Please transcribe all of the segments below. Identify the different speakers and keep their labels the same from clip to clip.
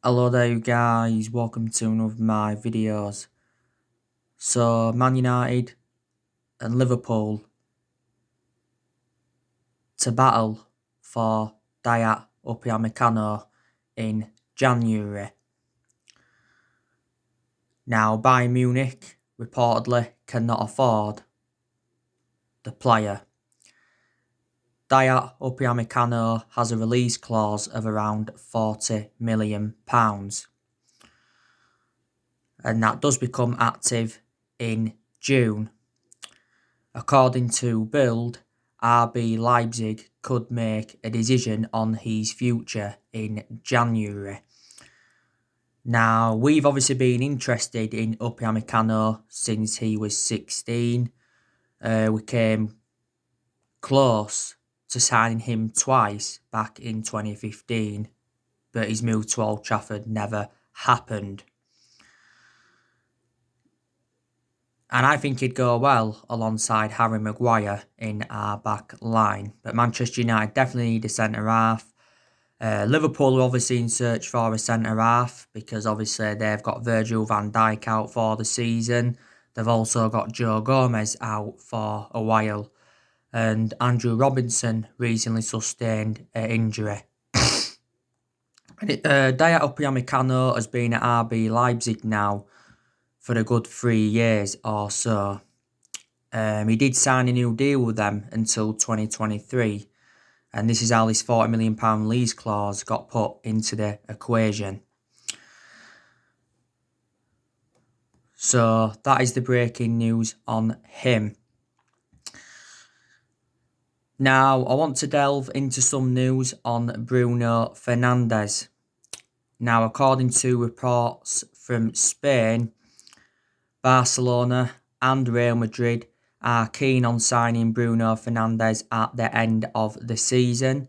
Speaker 1: Hello there you guys, welcome to one of my videos. So Man United and Liverpool to battle for Dayot Upamecano in January. Now Bayern Munich reportedly cannot afford the player. Dayot Upamecano has a release clause of around £40 million. And that does become active in June. According to Bild, RB Leipzig could make a decision on his future in January. Now, we've obviously been interested in Upamecano since he was 16. We came close to signing him twice back in 2015, but his move to Old Trafford never happened. And I think he'd go well alongside Harry Maguire in our back line. But Manchester United definitely need a centre-half. Liverpool are obviously in search for a centre-half because obviously they've got Virgil van Dijk out for the season. They've also got Joe Gomez out for a while. And Andrew Robinson recently sustained an injury. Dayot Upamecano has been at RB Leipzig now for a good 3 years or so. He did sign a new deal with them until 2023, and this is how this £40 million lease clause got put into the equation. So that is the breaking news on him. Now, I want to delve into some news on Bruno Fernades. Now, according to reports from Spain, Barcelona and Real Madrid are keen on signing Bruno Fernades at the end of the season,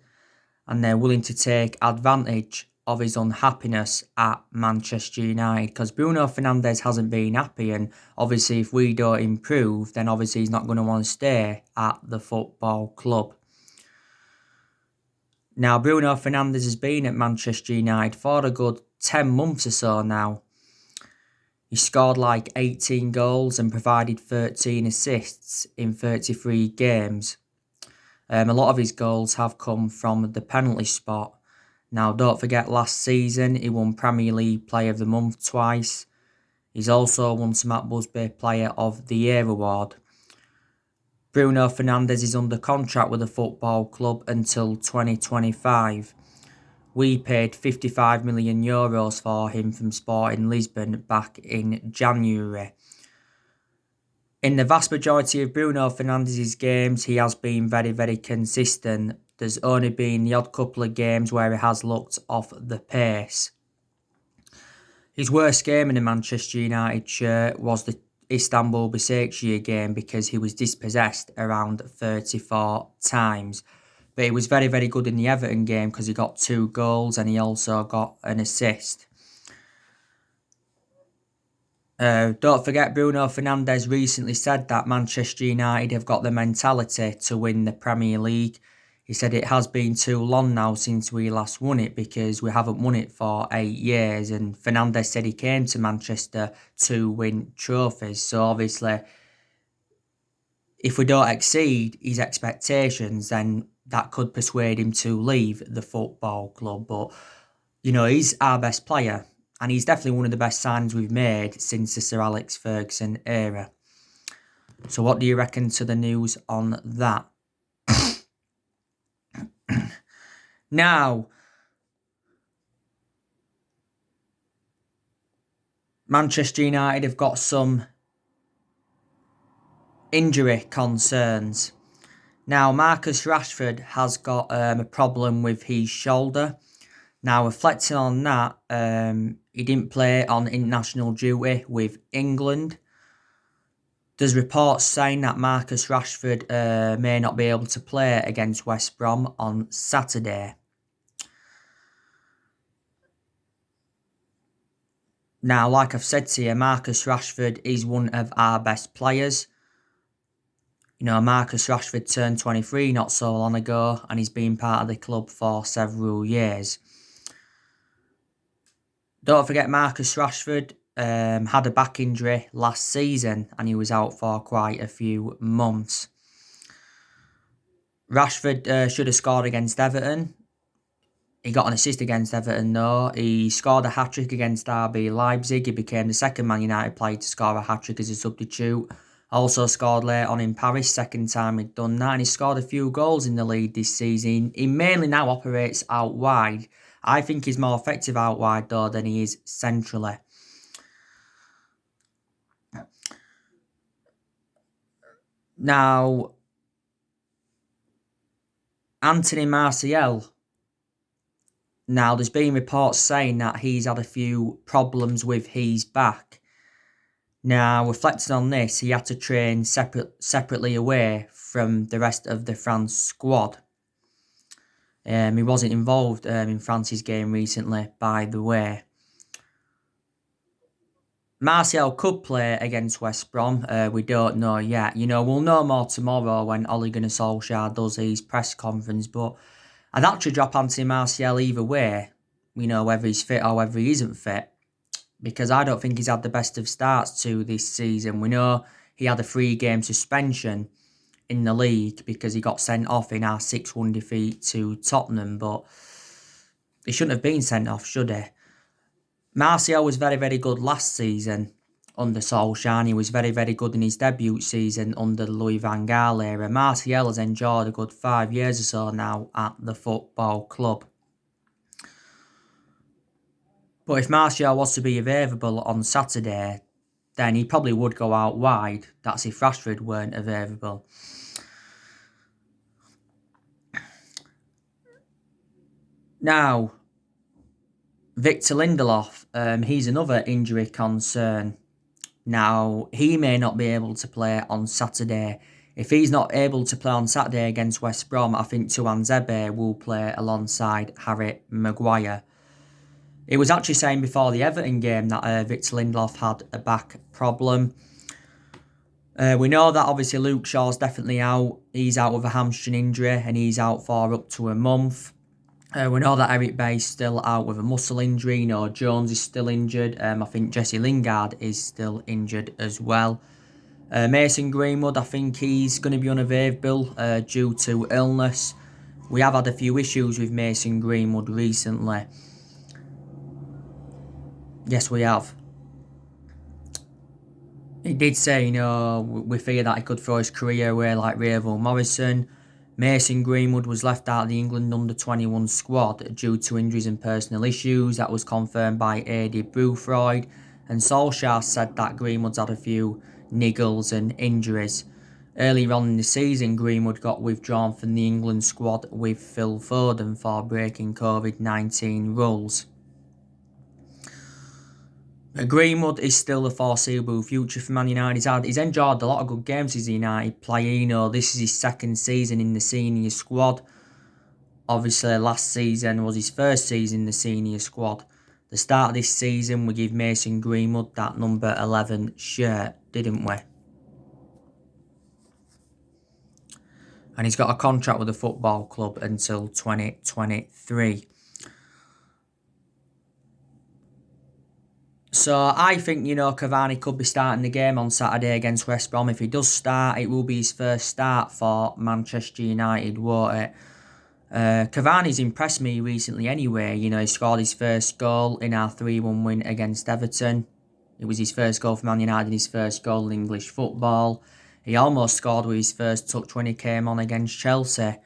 Speaker 1: and they're willing to take advantage of his unhappiness at Manchester United because Bruno Fernades hasn't been happy, and obviously if we don't improve, then obviously he's not going to want to stay at the football club. Now, Bruno Fernades has been at Manchester United for a good 10 months or so now. He scored like 18 goals and provided 13 assists in 33 games. A lot of his goals have come from the penalty spot. Now, don't forget last season he won Premier League Player of the Month twice. He's also won some Matt Busby Player of the Year award. Bruno Fernades is under contract with the football club until 2025. We paid €55 million for him from Sporting Lisbon back in January. In the vast majority of Bruno Fernandes' games, he has been very, very consistent. There's only been the odd couple of games where he has looked off the pace. His worst game in the Manchester United shirt was the Istanbul Başakşehir game because he was dispossessed around 34 times. But he was very, very good in the Everton game because he got 2 goals and he also got an assist. Don't forget, Bruno Fernandes recently said that Manchester United have got the mentality to win the Premier League. He said it has been too long now since we last won it because we haven't won it for 8 years. And Fernandes said he came to Manchester to win trophies. So obviously, if we don't exceed his expectations, then that could persuade him to leave the football club. But, you know, he's our best player. And he's definitely one of the best signings we've made since the Sir Alex Ferguson era. So what do you reckon to the news on that? Now, Manchester United have got some injury concerns. Now, Marcus Rashford has got a problem with his shoulder. Now, reflecting on that, he didn't play on international duty with England. There's reports saying that Marcus Rashford may not be able to play against West Brom on Saturday. Now, like I've said to you, Marcus Rashford is one of our best players. You know, Marcus Rashford turned 23 not so long ago and he's been part of the club for several years. Don't forget Marcus Rashford had a back injury last season and he was out for quite a few months. Rashford should have scored against Everton. He got an assist against Everton though. He scored a hat-trick against RB Leipzig. He became the second Man United player to score a hat-trick as a substitute. Also scored late on in Paris, second time he'd done that. And he scored a few goals in the league this season. He mainly now operates out wide. I think he's more effective out wide though than he is centrally. Now, Anthony Martial. Now, there's been reports saying that he's had a few problems with his back. Now, reflecting on this, he had to train separately away from the rest of the France squad. He wasn't involved in France's game recently, by the way. Martial could play against West Brom. We don't know yet. We'll know more tomorrow when Ole Gunnar Solskjaer does his press conference, but I'd actually drop Anthony Martial either way, whether he's fit or whether he isn't fit, because I don't think he's had the best of starts to this season. We know he had a 3-game suspension in the league because he got sent off in our 6-1 defeat to Tottenham, but he shouldn't have been sent off, should he? Martial was very, very good last season under Solskjaer. He was very, very good in his debut season under the Louis van Gaal era. Martial has enjoyed a good 5 years or so now at the football club. But if Martial was to be available on Saturday, then he probably would go out wide. That's if Rashford weren't available. Now, Victor Lindelof, he's another injury concern. Now, he may not be able to play on Saturday. If he's not able to play on Saturday against West Brom, I think Tuanzebe will play alongside Harry Maguire. It was actually saying before the Everton game that Victor Lindelof had a back problem. We know that obviously Luke Shaw's definitely out. He's out with a hamstring injury and he's out for up to a month. We know that Eric Bay's still out with a muscle injury. Jones is still injured. I think Jesse Lingard is still injured as well. Mason Greenwood, I think he's going to be unavailable due to illness. We have had a few issues with Mason Greenwood recently. Yes, we have. He did say, we fear that he could throw his career away like Ravel Morrison. Mason Greenwood was left out of the England under-21 squad due to injuries and personal issues. That was confirmed by Adi Bufroyd. And Solskjaer said that Greenwood's had a few niggles and injuries. Earlier on in the season, Greenwood got withdrawn from the England squad with Phil Foden for breaking COVID-19 rules. Greenwood is still a foreseeable future for Man United. He's enjoyed a lot of good games as a United player. This is his second season in the senior squad. Obviously, last season was his first season in the senior squad. The start of this season, we gave Mason Greenwood that number 11 shirt, didn't we? And he's got a contract with the football club until 2023. So I think, Cavani could be starting the game on Saturday against West Brom. If he does start, it will be his first start for Manchester United, won't it? Cavani's impressed me recently anyway. He scored his first goal in our 3-1 win against Everton. It was his first goal for Man United, his first goal in English football. He almost scored with his first touch when he came on against Chelsea.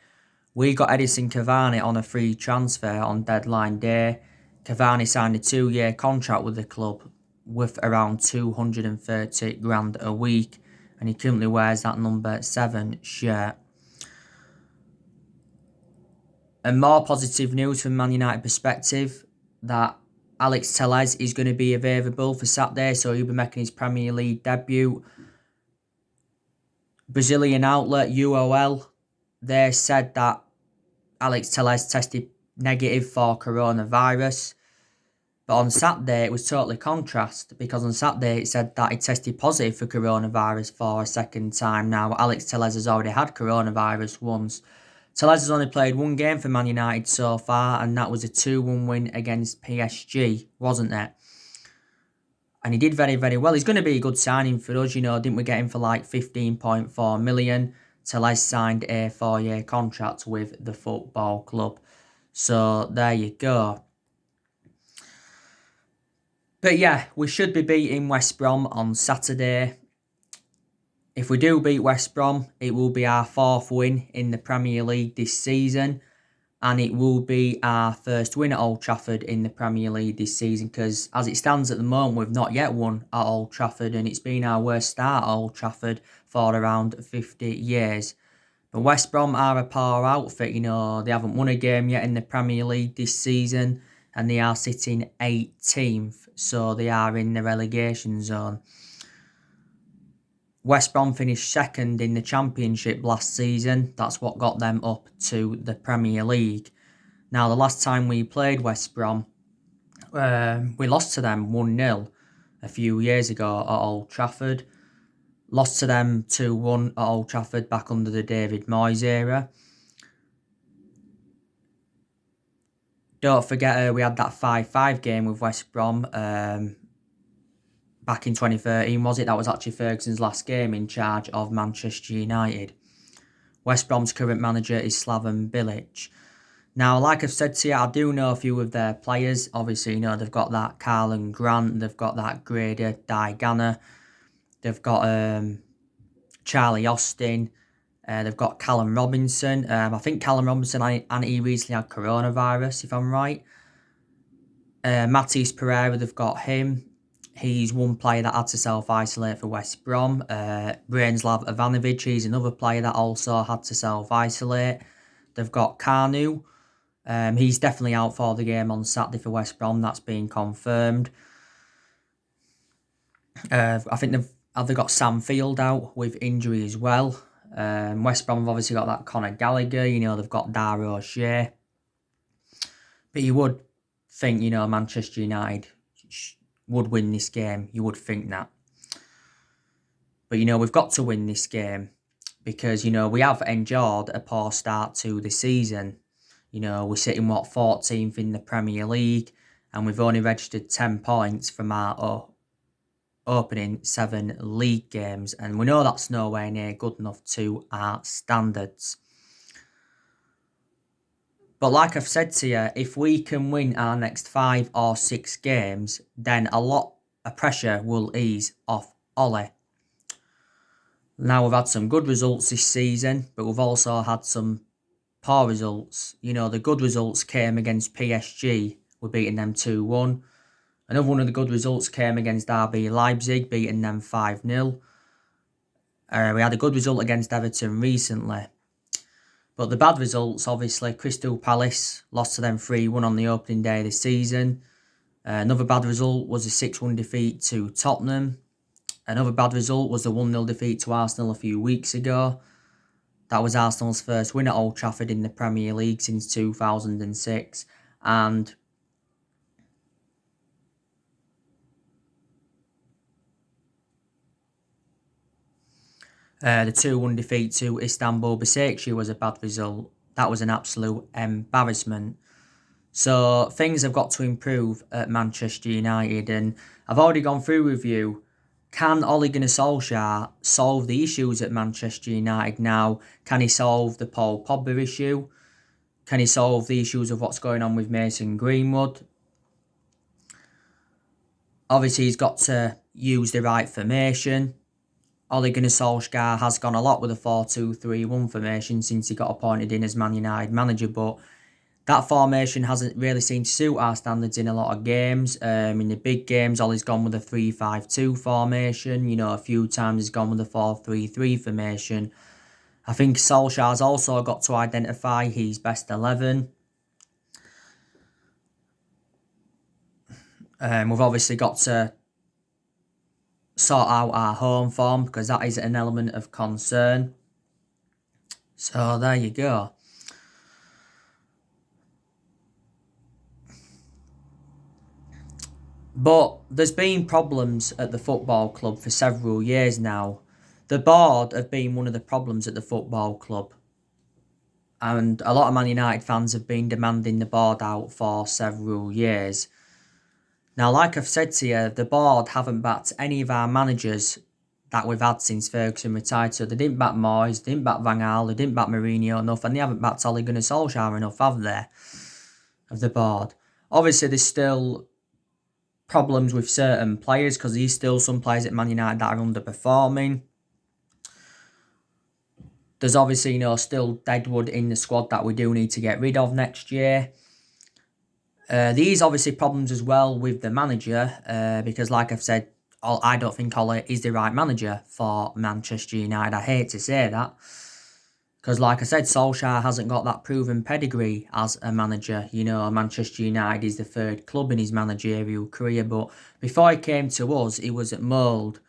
Speaker 1: We got Edison Cavani on a free transfer on deadline day. Cavani signed a 2-year contract with the club worth around 230 grand a week, and he currently wears that number 7 shirt. And more positive news from Man United perspective, that Alex Telles is going to be available for Saturday, so he'll be making his Premier League debut. Brazilian outlet UOL, they said that Alex Telles tested negative for coronavirus. But on Saturday, it was totally contrast, because on Saturday it said that he tested positive for coronavirus for a second time. Now, Alex Telles has already had coronavirus once. Telles has only played one game for Man United so far, and that was a 2-1 win against PSG, wasn't it? And he did very, very well. He's going to be a good signing for us, didn't we get him for like 15.4 million? Telles signed a 4-year contract with the football club. So there you go. But yeah, we should be beating West Brom on Saturday. If we do beat West Brom, it will be our 4th win in the Premier League this season. And it will be our first win at Old Trafford in the Premier League this season, because as it stands at the moment, we've not yet won at Old Trafford, and it's been our worst start at Old Trafford for around 50 years. But West Brom are a poor outfit, they haven't won a game yet in the Premier League this season, and they are sitting 18th, so they are in the relegation zone. West Brom finished 2nd in the Championship last season. That's what got them up to the Premier League. Now, the last time we played West Brom, we lost to them 1-0 a few years ago at Old Trafford. Lost to them 2-1 at Old Trafford back under the David Moyes era. Don't forget, we had that 5-5 game with West Brom back in 2013, was it? That was actually Ferguson's last game in charge of Manchester United. West Brom's current manager is Slaven Bilic. Now, like I've said to you, I do know a few of their players. Obviously, they've got that Carlin Grant, they've got that Grady Diagana, they've got Charlie Austin, they've got Callum Robinson. I think Callum Robinson, and he recently had coronavirus, if I'm right. Matisse Pereira, they've got him. He's one player that had to self-isolate for West Brom. Branislav Ivanovic, he's another player that also had to self-isolate. They've got Kanu. He's definitely out for the game on Saturday for West Brom. That's been confirmed. I think they've got Sam Field out with injury as well. West Brom have obviously got that Conor Gallagher. They've got Dara O'Shea. But you would think, Manchester United would win this game. You would think that. But, we've got to win this game because, we have endured a poor start to the season. We're sitting, 14th in the Premier League, and we've only registered 10 points from our opening 7 league games, and we know that's nowhere near good enough to our standards. But like I've said to you, if we can win our next 5 or 6 games, then a lot of pressure will ease off Ole. Now, we've had some good results this season, but we've also had some poor results. The good results came against PSG. We're beating them 2-1. Another one of the good results came against RB Leipzig, beating them 5-0. We had a good result against Everton recently. But the bad results, obviously, Crystal Palace lost to them 3-1 on the opening day of the season. Another bad result was a 6-1 defeat to Tottenham. Another bad result was the 1-0 defeat to Arsenal a few weeks ago. That was Arsenal's first win at Old Trafford in the Premier League since 2006. And the 2-1 defeat to Istanbul Başakşehir was a bad result. That was an absolute embarrassment. So things have got to improve at Manchester United, and I've already gone through with you. Can Ole Gunnar Solskjaer solve the issues at Manchester United now? Can he solve the Paul Pogba issue? Can he solve the issues of what's going on with Mason Greenwood? Obviously, he's got to use the right formation. Ole Gunnar Solskjaer has gone a lot with a 4-2-3-1 formation since he got appointed in as Man United manager, but that formation hasn't really seemed to suit our standards in a lot of games. In the big games, Ollie's gone with a 3-5-2 formation. A few times he's gone with a 4-3-3 formation. I think Solskjaer's also got to identify his best 11. We've obviously got to sort out our home form because that is an element of concern. So there you go. But there's been problems at the football club for several years now. The board have been one of the problems at the football club. And a lot of Man United fans have been demanding the board out for several years. Now, like I've said to you, the board haven't backed any of our managers that we've had since Ferguson retired. So they didn't back Moyes, they didn't back Van Gaal, they didn't back Mourinho enough, and they haven't backed Ole Gunnar Solskjaer enough, have they? Of the board. Obviously, there's still problems with certain players because there's still some players at Man United that are underperforming. There's obviously, still deadwood in the squad that we do need to get rid of next year. These obviously problems as well with the manager because, like I've said, I don't think Ole is the right manager for Manchester United. I hate to say that because, like I said, Solskjaer hasn't got that proven pedigree as a manager. Manchester United is the third club in his managerial career, but before he came to us, he was at Mould.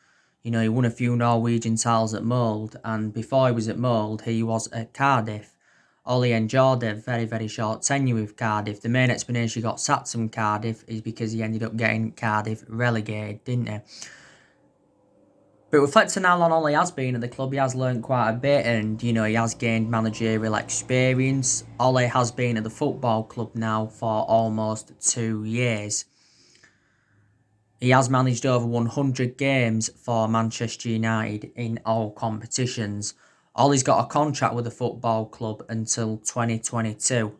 Speaker 1: He won a few Norwegian titles at Mould, and before he was at Mould, he was at Cardiff. Ole enjoyed a very, very short tenure with Cardiff. The main explanation he got sacked from Cardiff is because he ended up getting Cardiff relegated, didn't he? But reflecting how long Ole has been at the club, he has learned quite a bit and, he has gained managerial experience. Ole has been at the football club now for almost 2 years. He has managed over 100 games for Manchester United in all competitions. Ole's got a contract with the football club until 2022.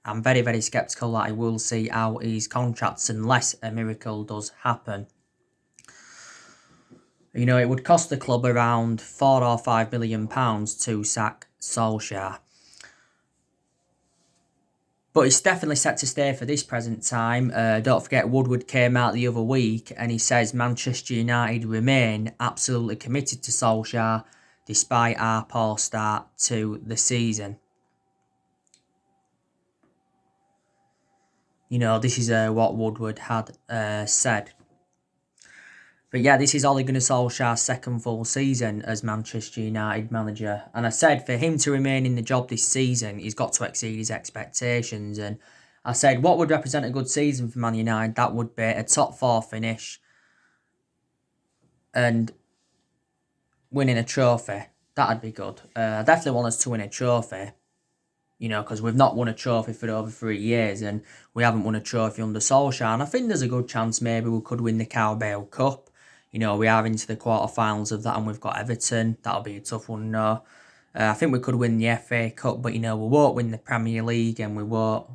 Speaker 1: I'm very, very sceptical that he will see out his contracts unless a miracle does happen. It would cost the club around £4 or £5 million to sack Solskjaer. But he's definitely set to stay for this present time. Don't forget, Woodward came out the other week and he says Manchester United remain absolutely committed to Solskjaer despite our poor start to the season. This is what Woodward had said. But yeah, this is Ole Gunnar Solskjaer's second full season as Manchester United manager. And I said for him to remain in the job this season, he's got to exceed his expectations. And I said what would represent a good season for Man United? That would be a top 4 finish and winning a trophy. That'd be good. I definitely want us to win a trophy. Because we've not won a trophy for over 3 years and we haven't won a trophy under Solskjaer. And I think there's a good chance maybe we could win the Carabao Cup. We are into the quarterfinals of that and we've got Everton. That'll be a tough one, no. I think we could win the FA Cup, but, we won't win the Premier League and we won't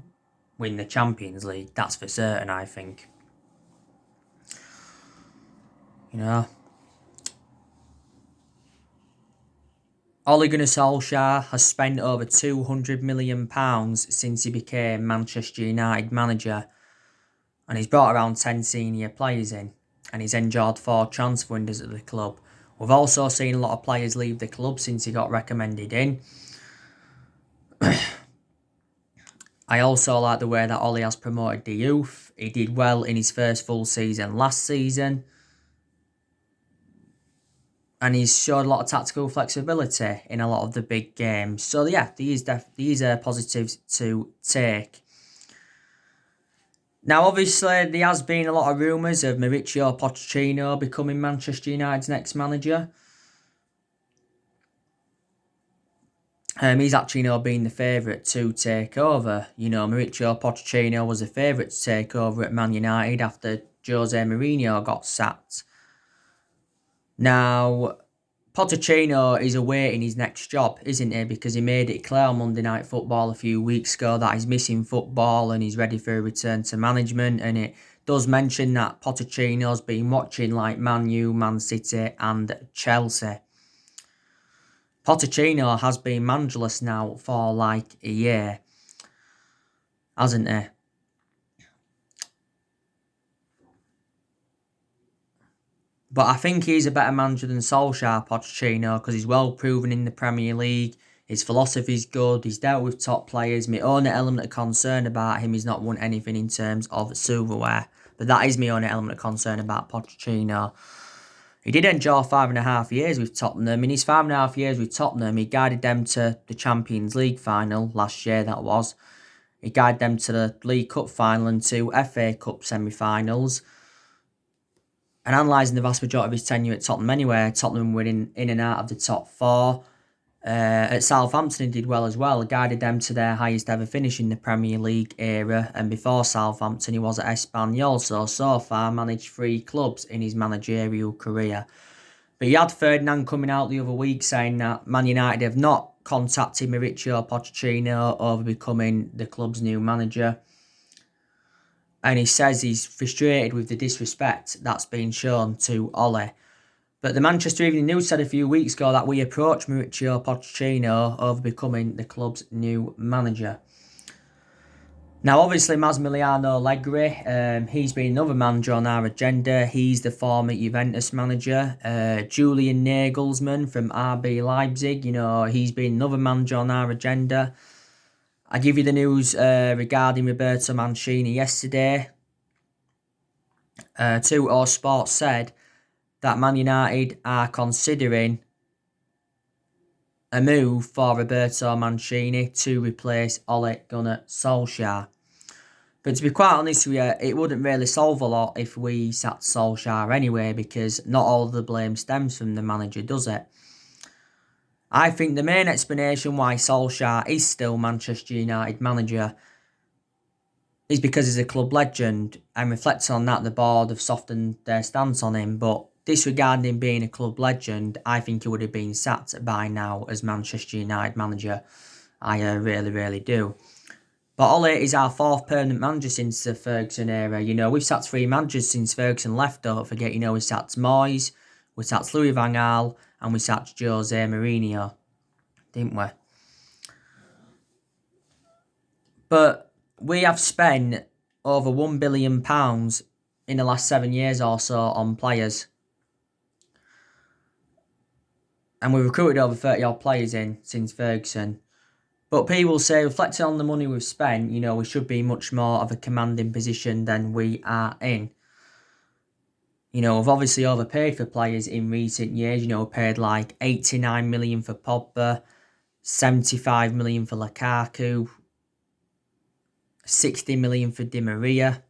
Speaker 1: win the Champions League. That's for certain, I think. Ole Gunnar Solskjaer has spent over £200 million since he became Manchester United manager. And he's brought around 10 senior players in. And he's enjoyed 4 transfer windows at the club. We've also seen a lot of players leave the club since he got recommended in. I also like the way that Ole has promoted the youth. He did well in his first full season last season. And he's showed a lot of tactical flexibility in a lot of the big games. So yeah, these are positives to take. Now, obviously, there has been a lot of rumours of Mauricio Pochettino becoming Manchester United's next manager. He's actually, been the favourite to take over. Mauricio Pochettino was the favourite to take over at Man United after Jose Mourinho got sacked. Now, Pochettino is awaiting his next job, isn't he? Because he made it clear on Monday Night Football a few weeks ago that he's missing football and he's ready for a return to management. And it does mention that Pochettino's been watching like Man U, Man City and Chelsea. Pochettino has been managerless now for like a year, hasn't he? But I think he's a better manager than Solskjaer, Pochettino, because he's well proven in the Premier League. His philosophy's good. He's dealt with top players. My only element of concern about him is not won anything in terms of silverware. But that is my only element of concern about Pochettino. He did enjoy 5.5 years with Tottenham. In his 5.5 years with Tottenham, he guided them to the Champions League final last year, that was. He guided them to the League Cup final and 2 FA Cup semi-finals. And analysing the vast majority of his tenure at Tottenham anyway, Tottenham were in and out of the top 4. At Southampton, he did well as well, guided them to their highest ever finish in the Premier League era, and before Southampton, he was at Espanyol, so far managed 3 clubs in his managerial career. But he had Ferdinand coming out the other week saying that Man United have not contacted Mauricio Pochettino over becoming the club's new manager. And he says he's frustrated with the disrespect that's been shown to Ole. But the Manchester Evening News said a few weeks ago that we approached Mauricio Pochettino over becoming the club's new manager. Now, obviously, Massimiliano Allegri, he's been another manager on our agenda. He's the former Juventus manager. Julian Nagelsmann from RB Leipzig, he's been another manager on our agenda. I give you the news regarding Roberto Mancini yesterday. 2 Sports said that Man United are considering a move for Roberto Mancini to replace Ole Gunnar Solskjaer. But to be quite honest with you, it wouldn't really solve a lot if we sacked Solskjaer anyway, because not all of the blame stems from the manager, does it? I think the main explanation why Solskjaer is still Manchester United manager is because he's a club legend, and reflecting on that, the board have softened their stance on him. But disregarding him being a club legend, I think he would have been sacked by now as Manchester United manager. I really, really do. But Ole is our 4th permanent manager since the Ferguson era. We've sacked 3 managers since Ferguson left. Don't forget, we sacked Moyes, we sacked Louis van Gaal, and we sacked Jose Mourinho, didn't we? But we have spent over £1 billion in the last 7 years or so on players. And we've recruited over 30 odd players in since Ferguson. But people say, reflecting on the money we've spent, we should be much more of a commanding position than we are in. We've obviously overpaid for players in recent years. We paid like 89 million for Pogba, 75 million for Lukaku, 60 million for Di Maria,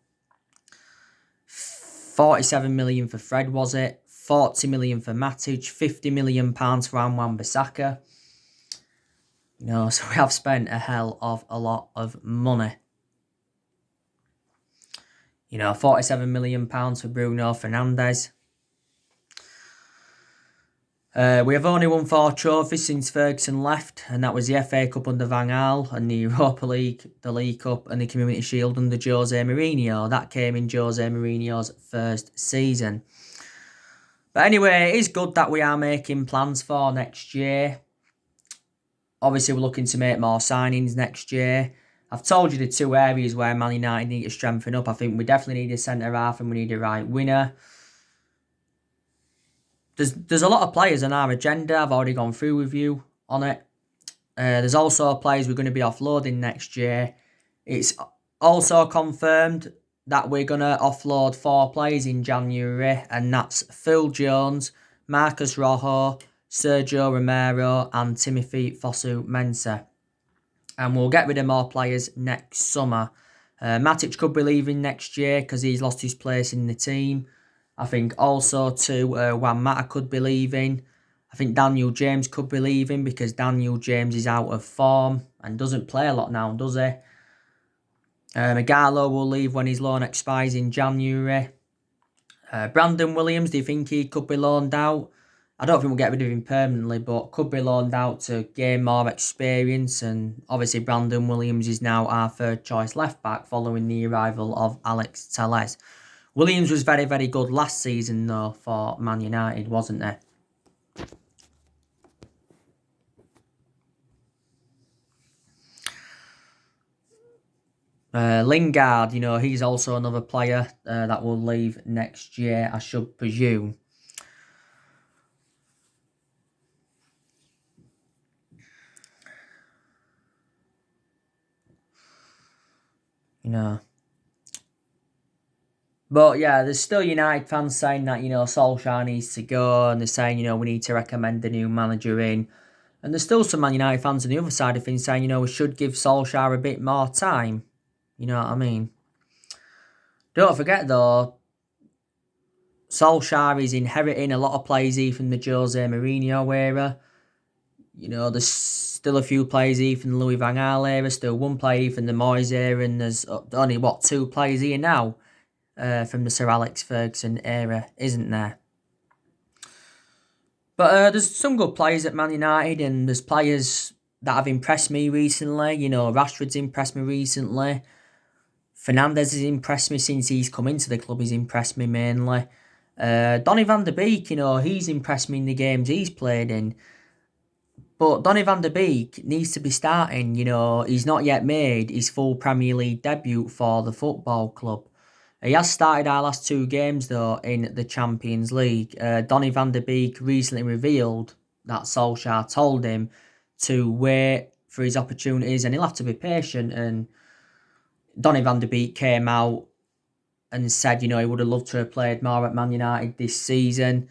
Speaker 1: 47 million for Fred, was it? 40 million for Matic, 50 million pounds for Wan-Bissaka. So we have spent a hell of a lot of money. 47 million pounds for Bruno Fernades. We have only won 4 trophies since Ferguson left, and that was the FA Cup under Van Gaal, and the Europa League, the League Cup, and the Community Shield under Jose Mourinho. That came in Jose Mourinho's first season. But anyway, it is good that we are making plans for next year. Obviously, we're looking to make more signings next year. I've told you the 2 areas where Man United need to strengthen up. I think we definitely need a centre-half and we need a right winger. There's a lot of players on our agenda. I've already gone through with you on it. There's also players we're going to be offloading next year. It's also confirmed that we're going to offload 4 players in January, and that's Phil Jones, Marcus Rojo, Sergio Romero and Timothy Fosu-Mensah. And we'll get rid of more players next summer. Matic could be leaving next year because he's lost his place in the team. I think also too, Juan Mata could be leaving. I think Daniel James could be leaving because Daniel James is out of form and doesn't play a lot now, does he? Magalo will leave when his loan expires in January. Brandon Williams, do you think he could be loaned out? I don't think we'll get rid of him permanently, but could be loaned out to gain more experience. And obviously Brandon Williams is now our 3rd choice left back following the arrival of Alex Telles. Williams was very, very good last season though for Man United, wasn't he? Lingard, he's also another player that will leave next year, I should presume. But yeah, there's still United fans saying that, Solskjaer needs to go, and they're saying, we need to recommend a new manager in. And there's still some Man United fans on the other side of things saying, we should give Solskjaer a bit more time. You know what I mean? Don't forget though, Solskjaer is inheriting a lot of players from the Jose Mourinho era. There's still a few players here from the Louis van Gaal era, still one player here from the Moyes era, and there's only, 2 players here now from the Sir Alex Ferguson era, isn't there? But there's some good players at Man United, and there's players that have impressed me recently. Rashford's impressed me recently. Fernades has impressed me since he's come into the club. He's impressed me mainly. Donny van de Beek, he's impressed me in the games he's played in. But Donny van de Beek needs to be starting. He's not yet made his full Premier League debut for the football club. He has started our last 2 games, though, in the Champions League. Donny van de Beek recently revealed that Solskjaer told him to wait for his opportunities and he'll have to be patient. And Donny van de Beek came out and said, he would have loved to have played more at Man United this season.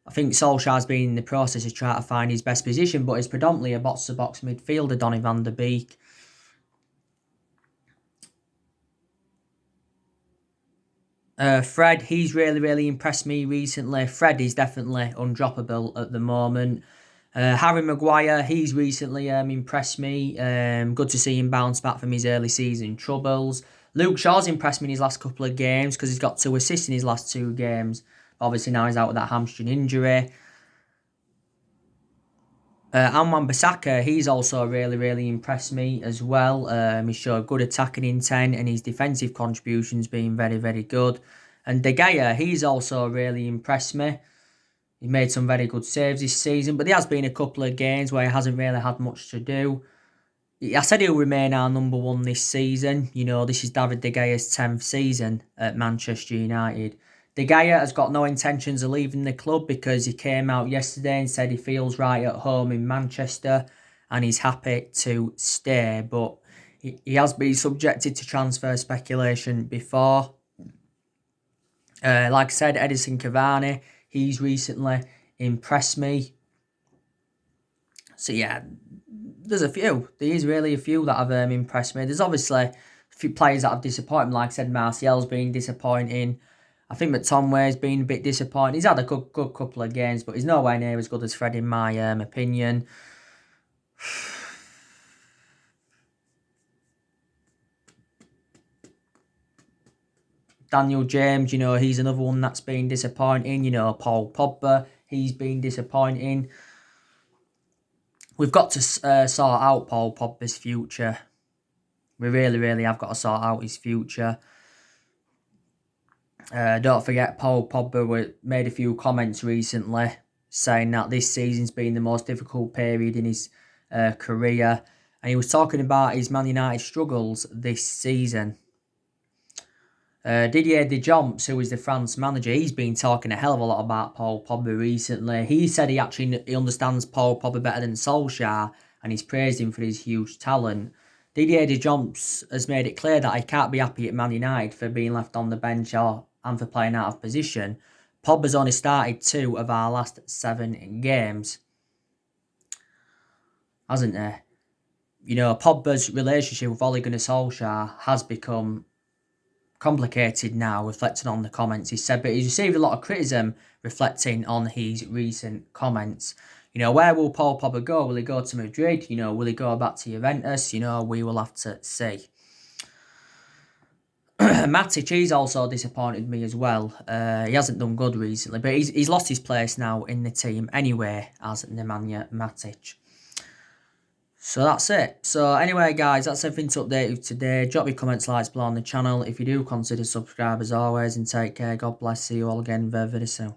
Speaker 1: I think Solskjaer's been in the process of trying to find his best position, but he's predominantly a box-to-box midfielder, Donny van de Beek. Fred, he's really impressed me recently. Fred is definitely undroppable at the moment. Harry Maguire, he's recently impressed me. Good to see him bounce back from his early season troubles. Luke Shaw's impressed me in his last couple of games because he's got 2 assists in his last 2 games. Obviously now he's out with that hamstring injury. Wan-Bissaka, he's also really impressed me as well. He showed good attacking intent and his defensive contributions being very good. And De Gea, he's also really impressed me. He made some very good saves this season, but there has been a couple of games where he hasn't really had much to do. I said he'll remain our number 1 this season. This is David De Gea's 10th season at Manchester United. De Gea has got no intentions of leaving the club because he came out yesterday and said he feels right at home in Manchester and he's happy to stay. But he has been subjected to transfer speculation before. Like I said, Edison Cavani, he's recently impressed me. So yeah, there's a few. There is really a few that have impressed me. There's obviously a few players that have disappointed me. Like I said, Martial's been disappointing. I think McTominay's been a bit disappointing. He's had a good couple of games, but he's nowhere near as good as Fred in my opinion. Daniel James, he's another one that's been disappointing. Paul Pogba, he's been disappointing. We've got to sort out Paul Pogba's future. We really have got to sort out his future. Don't forget, Paul Pogba made a few comments recently saying that this season's been the most difficult period in his career. And he was talking about his Man United struggles this season. Didier Deschamps, who is the France manager, he's been talking a hell of a lot about Paul Pogba recently. He said he understands Paul Pogba better than Solskjaer, and he's praised him for his huge talent. Didier Deschamps has made it clear that he can't be happy at Man United for being left on the bench and for playing out of position. Pogba's only started 2 of our last 7 games, hasn't he? Pogba's relationship with Ole Gunnar Solskjaer has become complicated now, reflecting on the comments he said, but he's received a lot of criticism reflecting on his recent comments. Where will Paul Pogba go? Will he go to Madrid? Will he go back to Juventus? We will have to see. Matic, he's also disappointed me as well. He hasn't done good recently, but he's lost his place now in the team anyway as Nemanja Matic. So that's it. So anyway, guys, that's everything to update you today. Drop your comments, likes below on the channel. If you do, consider subscribe as always, and take care. God bless. See you all again very soon.